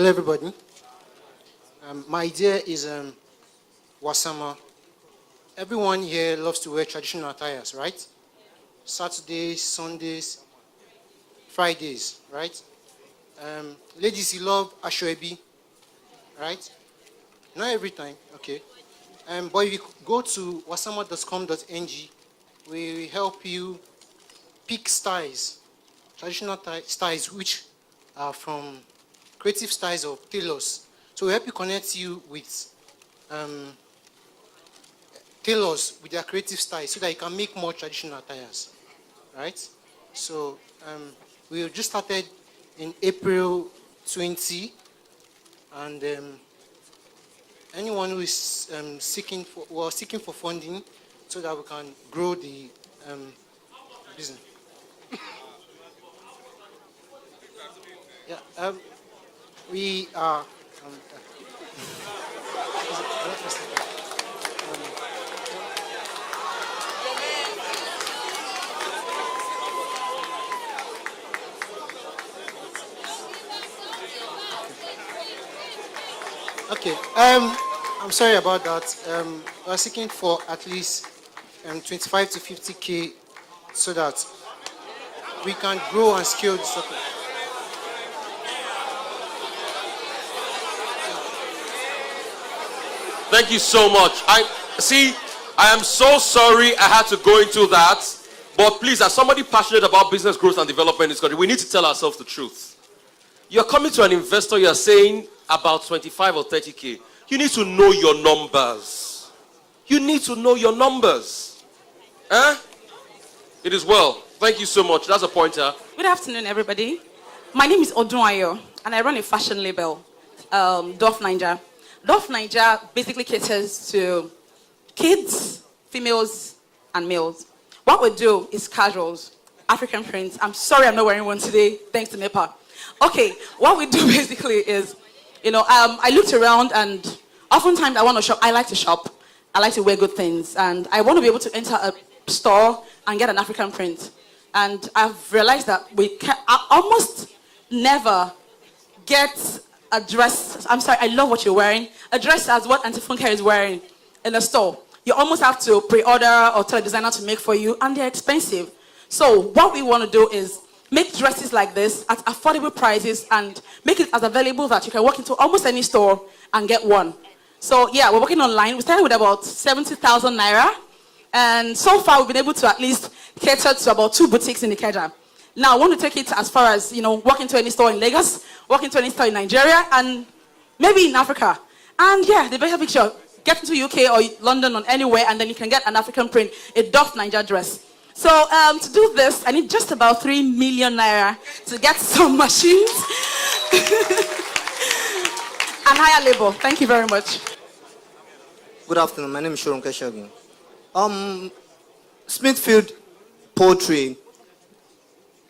everybody. My idea is Wasama. Everyone here loves to wear traditional attires, right? Saturdays, Sundays, Fridays, right? Ladies, you love Ashwebi, right? Not every time, okay. But if you go to wasama.com.ng, we help you pick styles, traditional styles, which are from creative styles of tailors. So we help you connect you with tailors with their creative styles so that you can make more traditional attires, right? So we just started in April 20, and anyone who is seeking for funding so that we can grow the business. Yeah, we are. Okay. I'm sorry about that. We're seeking for at least 25 to 50K so that we can grow and scale this up. Thank you so much. I am so sorry I had to go into that. But please, as somebody passionate about business growth and development in this country, we need to tell ourselves the truth. You're coming to an investor, you're saying about 25 or 30K. You need to know your numbers. You need to know your numbers. It is well. Thank you so much. That's a pointer. Good afternoon, everybody. My name is Duff Naija, and I run a fashion label, Duff Naija. Duff Naija basically caters to kids, females, and males. What we do is casuals, African prints. I'm sorry I'm not wearing one today, thanks to NEPA. Okay, what we do basically is, I looked around, and oftentimes I want to shop. I like to shop. I like to wear good things, and I want to be able to enter a store and get an African print. And I've realized that I almost never get a dress. I'm sorry, I love what you're wearing. A dress as what Auntie Funke is wearing in a store. You almost have to pre-order or tell a designer to make for you, and they're expensive. So what we want to do is make dresses like this at affordable prices and make it as available that you can walk into almost any store and get one. So yeah, we're working online. We started with about 70,000 naira. And so far, we've been able to at least cater to about 2 boutiques in Ikeja. Now, I want to take it as far as, walk into any store in Lagos, walk into any store in Nigeria, and maybe in Africa. And yeah, the better picture, get into UK or London or anywhere, and then you can get an African print, a Duff Naija dress. So to do this, I need just about 3 million naira to get some machines and hire labor. Thank you very much. Good afternoon. My name is Shoron Keshagin. Field Poultry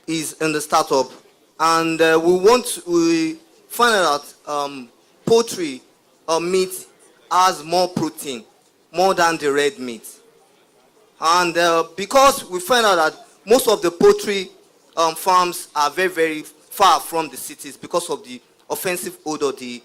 is in the startup, and we find out poultry meat has more protein, more than the red meat. And because we find out that most of the poultry farms are very, very far from the cities because of the offensive odor the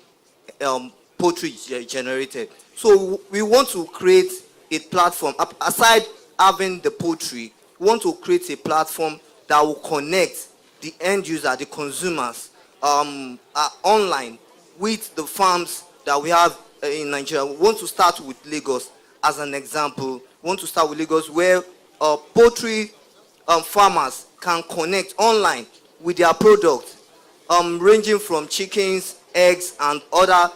poultry generated. So we want to create a platform. Aside having the poultry, we want to create a platform that will connect the end user, the consumers, online with the farms that we have in Nigeria. We want to start with Lagos as an example. We want to start with Lagos where poultry farmers can connect online with their products, ranging from chickens, eggs, and other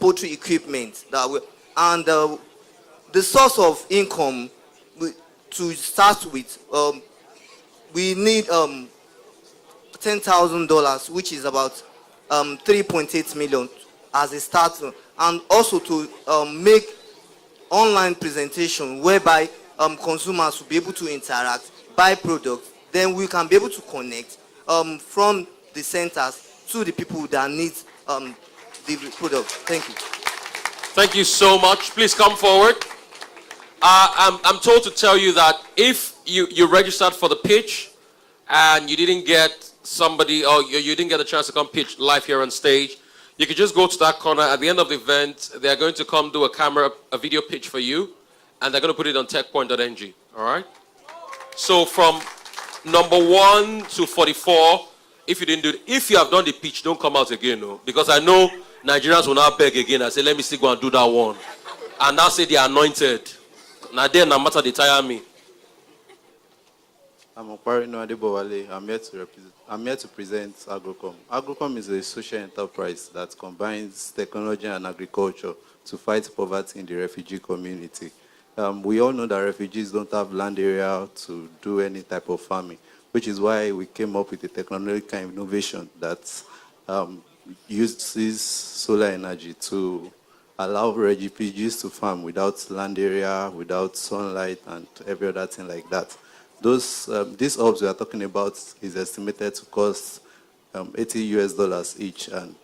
poultry equipment. The source of income to start with, we need $10,000, which is about 3.8 million as a start, and also to make online presentation whereby consumers will be able to interact, buy products, then we can be able to connect from the centers to the people that need the product. Thank you. Thank you so much. Please come forward. I'm told to tell you that if you registered for the pitch and you didn't get somebody, or you didn't get a chance to come pitch live here on stage, You can just go to that corner. At the end of the event, they're going to come do a video pitch for you, and they're going to put it on techpoint.ng. All right? So from number 1 to 44, if you have done the pitch, don't come out again, no? Because I know Nigerians will now beg again. I say, let me still go and do that one. And now say they are anointed. Now then, no matter they tire me. I'm Okwarino Adebowale. I'm here to present Agrocom. Agrocom is a social enterprise that combines technology and agriculture to fight poverty in the refugee community. We all know that refugees don't have land area to do any type of farming, which is why we came up with a technological innovation that uses solar energy to allow refugees to farm without land area, without sunlight, and every other thing like that. These hubs we are talking about is estimated to cost $80 each, and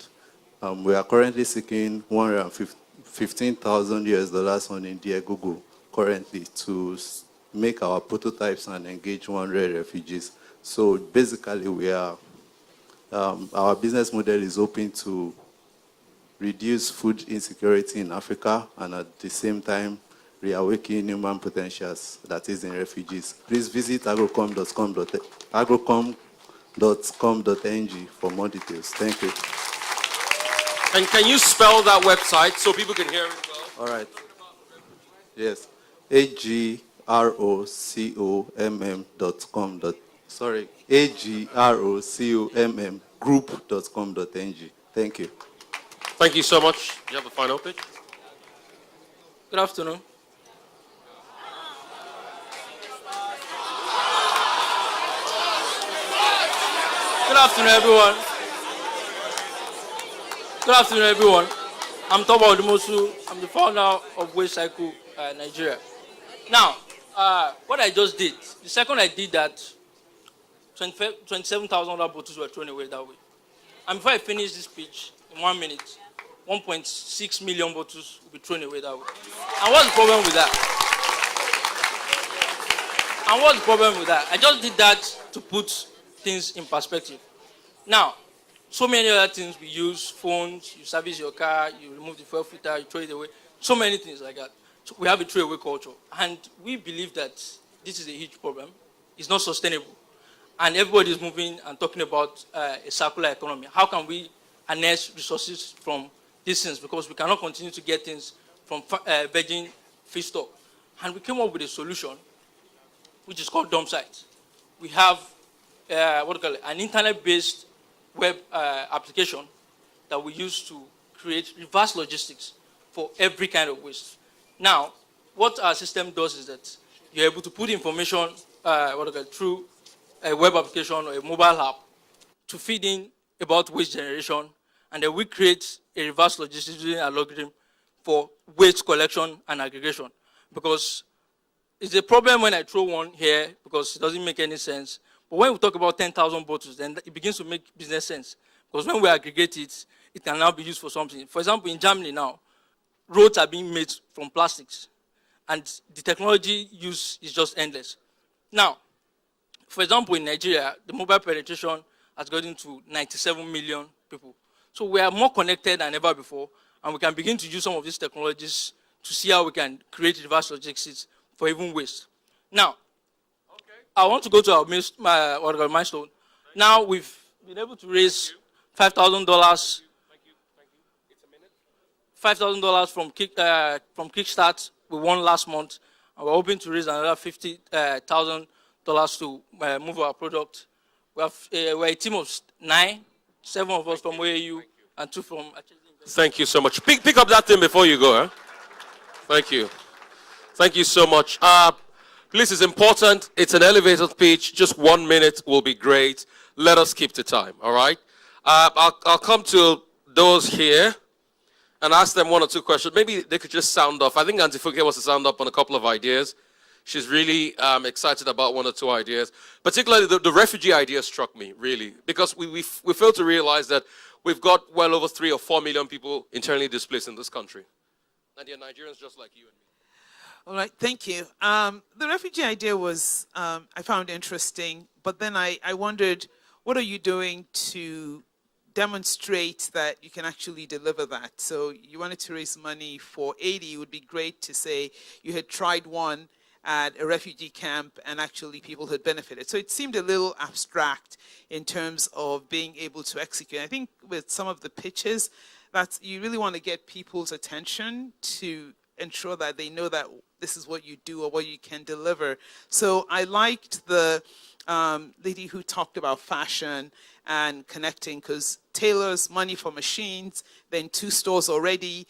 we are currently seeking $115,000 on Indiegogo currently to make our prototypes and engage 100 refugees. So basically, our business model is hoping to reduce food insecurity in Africa and at the same time reawaken human potentials that is in refugees. Please visit agrocom.com.ng for more details. Thank you. And can you spell that website so people can hear it well? All right. Yes. agrocom group.com.ng. Thank you. Thank you so much. You have the final pitch? Good afternoon. Good afternoon, everyone. Good afternoon, everyone. I'm Toba Odumosu. I'm the founder of Waste Cycle Nigeria. Now, what I just did, the second I did that, 27,000 bottles were thrown away that way. And before I finish this speech, in 1 minute, 1.6 million bottles will be thrown away that way. And what's the problem with that? I just did that to put things in perspective. Now, so many other things we use, phones, you service your car, you remove the fuel filter, you throw it away, so many things like that. So we have a throw away culture. And we believe that this is a huge problem. It's not sustainable. And everybody is moving and talking about a circular economy. How can we harness resources from these things? Because we cannot continue to get things from virgin feedstock. And we came up with a solution, which is called dump site. We have an internet-based web application that we use to create reverse logistics for every kind of waste. Now, what our system does is that you're able to put information through a web application or a mobile app to feed in about waste generation, and then we create a reverse logistics using an algorithm for waste collection and aggregation. Because it's a problem when I throw one here because it doesn't make any sense. But when we talk about 10,000 bottles, then it begins to make business sense. Because when we aggregate it, it can now be used for something. For example, in Germany now, roads are being made from plastics. And the technology use is just endless. Now, for example, in Nigeria, the mobile penetration has gotten to 97 million people. So we are more connected than ever before, and we can begin to use some of these technologies to see how we can create reverse logistics for even waste. Now, I want to go to our milestone. Now we've been able to raise $5,000. $5,000 from Kickstart. We won last month, and we're hoping to raise another $50,000 to move our product. We're a team of 9, 7 of us from OAU, and 2 from. Thank you so much. Pick up that thing before you go. Huh? Thank you. Thank you so much. Please, it's important. It's an elevator pitch. Just 1 minute will be great. Let us keep the time, all right? I'll come to those here and ask them 1 or 2 questions. Maybe they could just sound off. I think Auntie Fuke wants to sound up on a couple of ideas. She's really excited about 1 or 2 ideas. Particularly the refugee idea struck me, really, because we failed to realize that we've got well over 3 or 4 million people internally displaced in this country. And they're Nigerians just like you and me. All right, thank you. The refugee idea was, I found interesting, but then I wondered, what are you doing to demonstrate that you can actually deliver that. So you wanted to raise money for 80. It would be great to say you had tried one at a refugee camp and actually people had benefited. So it seemed a little abstract in terms of being able to execute. I think with some of the pitches, that you really want to get people's attention to ensure that they know that this is what you do or what you can deliver. So I liked the lady who talked about fashion and connecting, because tailors, money for machines, then 2 stores already.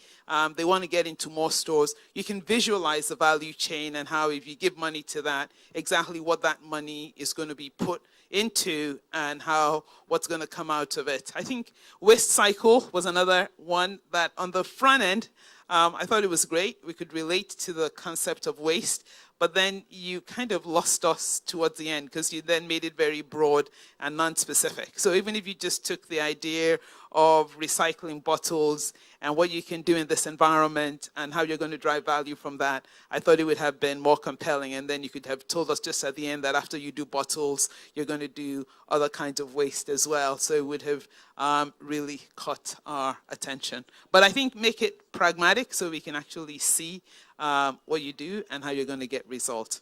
They want to get into more stores. You can visualize the value chain and how if you give money to that, exactly what that money is going to be put into and how what's going to come out of it. I think Waste Cycle was another one that on the front end, I thought it was great. We could relate to the concept of waste, but then you kind of lost us towards the end because you then made it very broad and non-specific. So even if you just took the idea of recycling bottles and what you can do in this environment and how you're going to drive value from that, I thought it would have been more compelling. And then you could have told us just at the end that after you do bottles, you're going to do other kinds of waste as well. So it would have really caught our attention. But I think make it pragmatic so we can actually see what you do and how you're going to get results.